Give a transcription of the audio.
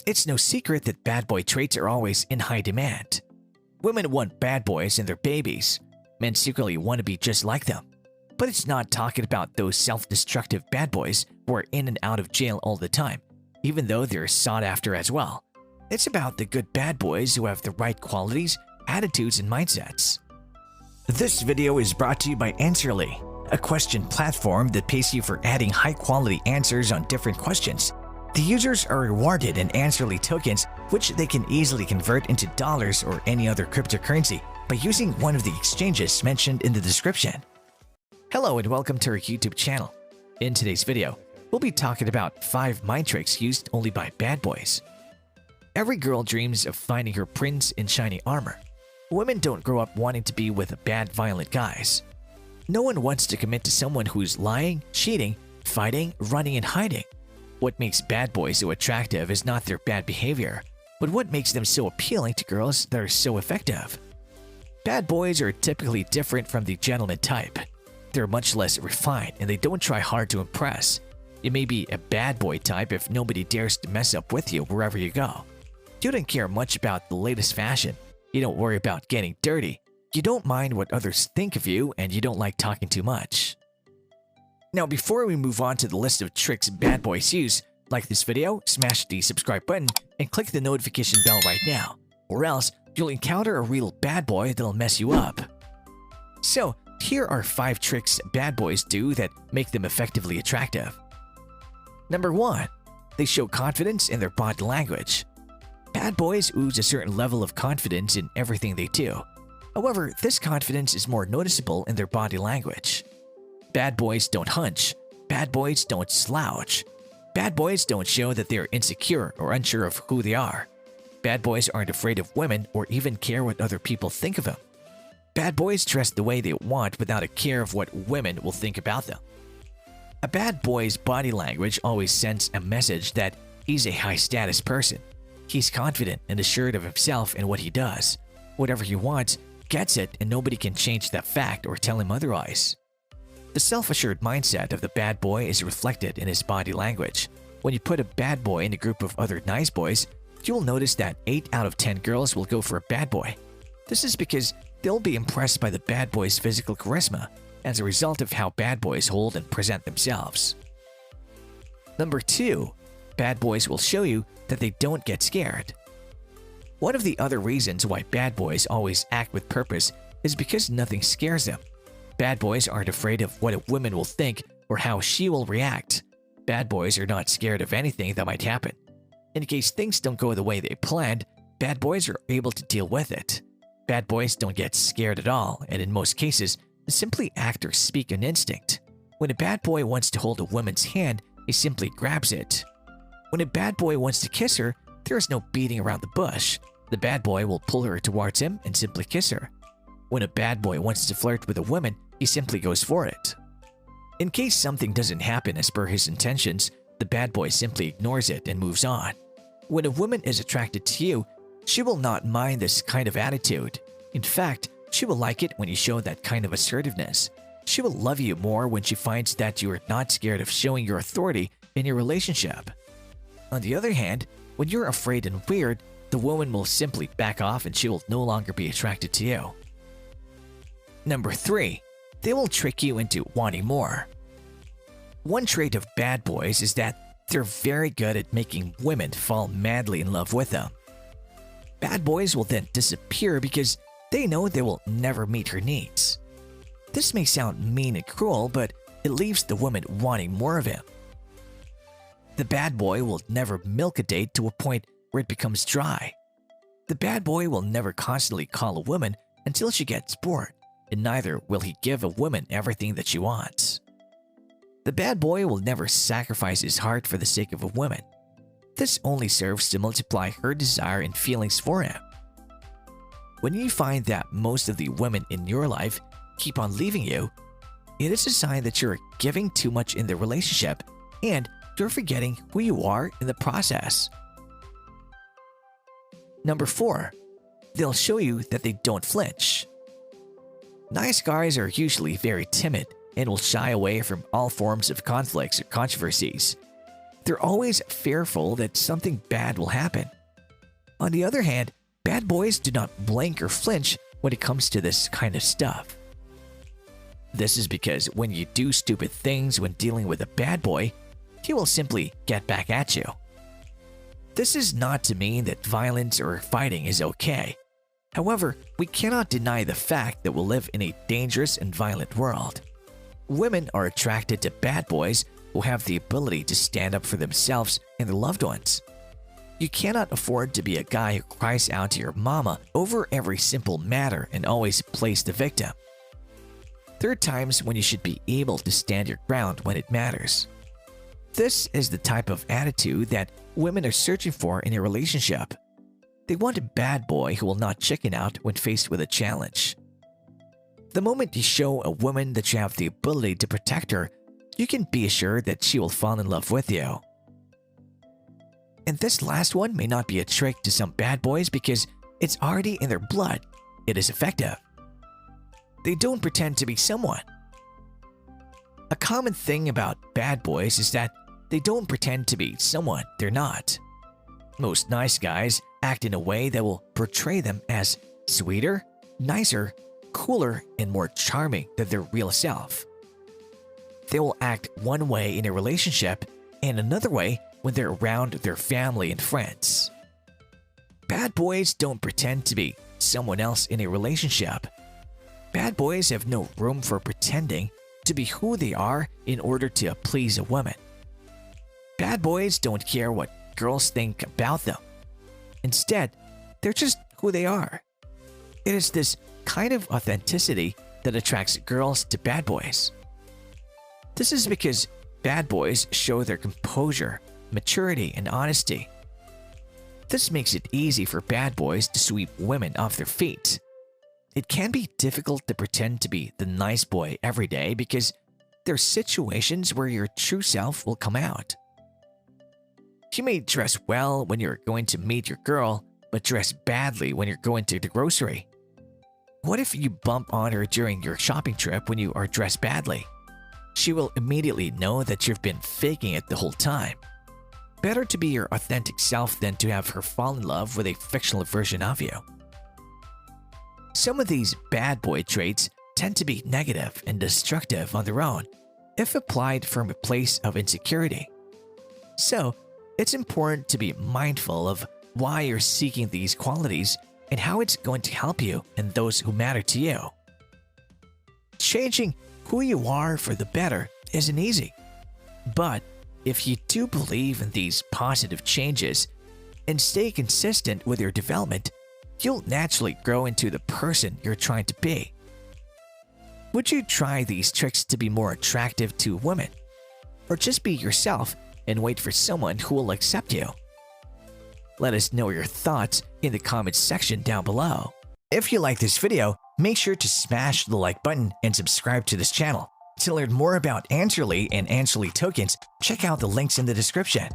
It's no secret that bad boy traits are always in high demand. Women want bad boys and their babies. Men secretly want to be just like them. But it's not talking about those self-destructive bad boys who are in and out of jail all the time, even though they're sought after as well. It's about the good bad boys who have the right qualities, attitudes, and mindsets. This video is brought to you by Answerly, a question platform that pays you for adding high-quality answers on different questions. The users are rewarded in Answerly tokens, which they can easily convert into dollars or any other cryptocurrency by using one of the exchanges mentioned in the description. Hello and welcome to our YouTube channel. In today's video, we'll be talking about 5 mind tricks used only by bad boys. Every girl dreams of finding her prince in shiny armor. Women don't grow up wanting to be with bad, violent guys. No one wants to commit to someone who's lying, cheating, fighting, running, and hiding. What makes bad boys so attractive is not their bad behavior, but what makes them so appealing to girls that are so effective. Bad boys are typically different from the gentleman type. They're much less refined and they don't try hard to impress. You may be a bad boy type if nobody dares to mess up with you wherever you go. You don't care much about the latest fashion. You don't worry about getting dirty. You don't mind what others think of you, and you don't like talking too much. Now, before we move on to the list of tricks bad boys use, like this video, smash the subscribe button, and click the notification bell right now, or else you'll encounter a real bad boy that'll mess you up. So, here are 5 tricks bad boys do that make them effectively attractive. Number 1. They show confidence in their body language. Bad boys ooze a certain level of confidence in everything they do. However, this confidence is more noticeable in their body language. Bad boys don't hunch. Bad boys don't slouch. Bad boys don't show that they are insecure or unsure of who they are. Bad boys aren't afraid of women or even care what other people think of them. Bad boys dress the way they want without a care of what women will think about them. A bad boy's body language always sends a message that he's a high-status person. He's confident and assured of himself and what he does. Whatever he wants, gets it, and nobody can change that fact or tell him otherwise. The self-assured mindset of the bad boy is reflected in his body language. When you put a bad boy in a group of other nice boys, you'll notice that 8 out of 10 girls will go for a bad boy. This is because they'll be impressed by the bad boy's physical charisma as a result of how bad boys hold and present themselves. Number 2. Bad boys will show you that they don't get scared. One of the other reasons why bad boys always act with purpose is because nothing scares them. Bad boys aren't afraid of what a woman will think or how she will react. Bad boys are not scared of anything that might happen. In case things don't go the way they planned, bad boys are able to deal with it. Bad boys don't get scared at all, and in most cases, they simply act or speak on instinct. When a bad boy wants to hold a woman's hand, he simply grabs it. When a bad boy wants to kiss her, there is no beating around the bush. The bad boy will pull her towards him and simply kiss her. When a bad boy wants to flirt with a woman, he simply goes for it. In case something doesn't happen as per his intentions, the bad boy simply ignores it and moves on. When a woman is attracted to you, she will not mind this kind of attitude. In fact, she will like it when you show that kind of assertiveness. She will love you more when she finds that you are not scared of showing your authority in your relationship. On the other hand, when you're afraid and weird, the woman will simply back off and she will no longer be attracted to you. Number 3. They will trick you into wanting more. One trait of bad boys is that they're very good at making women fall madly in love with them. Bad boys will then disappear because they know they will never meet her needs. This may sound mean and cruel, but it leaves the woman wanting more of him. The bad boy will never milk a date to a point where it becomes dry. The bad boy will never constantly call a woman until she gets bored, and neither will he give a woman everything that she wants. The bad boy will never sacrifice his heart for the sake of a woman. This only serves to multiply her desire and feelings for him. When you find that most of the women in your life keep on leaving you, it is a sign that you're giving too much in the relationship and you're forgetting who you are in the process. Number 4. They'll show you that they don't flinch. Nice guys are usually very timid and will shy away from all forms of conflicts or controversies. They're always fearful that something bad will happen. On the other hand, bad boys do not blink or flinch when it comes to this kind of stuff. This is because when you do stupid things when dealing with a bad boy, he will simply get back at you. This is not to mean that violence or fighting is okay. However, we cannot deny the fact that we live in a dangerous and violent world. Women are attracted to bad boys who have the ability to stand up for themselves and their loved ones. You cannot afford to be a guy who cries out to your mama over every simple matter and always plays the victim. There are times when you should be able to stand your ground when it matters. This is the type of attitude that women are searching for in a relationship. They want a bad boy who will not chicken out when faced with a challenge. The moment you show a woman that you have the ability to protect her, you can be assured that she will fall in love with you. And this last one may not be a trick to some bad boys because it's already in their blood. It is effective. They don't pretend to be someone. A common thing about bad boys is that they don't pretend to be someone they're not. Most nice guys act in a way that will portray them as sweeter, nicer, cooler, and more charming than their real self. They will act one way in a relationship and another way when they're around their family and friends. Bad boys don't pretend to be someone else in a relationship. Bad boys have no room for pretending to be who they are in order to please a woman. Bad boys don't care what girls think about them. Instead, they're just who they are. It is this kind of authenticity that attracts girls to bad boys. This is because bad boys show their composure, maturity, and honesty. This makes it easy for bad boys to sweep women off their feet. It can be difficult to pretend to be the nice boy every day because there are situations where your true self will come out. You may dress well when you're going to meet your girl, but dress badly when you're going to the grocery. What if you bump on her during your shopping trip when you are dressed badly? She will immediately know that you've been faking it the whole time. Better to be your authentic self than to have her fall in love with a fictional version of you. Some of these bad boy traits tend to be negative and destructive on their own if applied from a place of insecurity. So, it's important to be mindful of why you're seeking these qualities and how it's going to help you and those who matter to you. Changing who you are for the better isn't easy, but if you do believe in these positive changes and stay consistent with your development, you'll naturally grow into the person you're trying to be. Would you try these tricks to be more attractive to women? Or just be yourself and wait for someone who will accept you? Let us know your thoughts in the comments section down below. If you like this video, make sure to smash the like button and subscribe to this channel. To learn more about Answerly and Answerly tokens, check out the links in the description.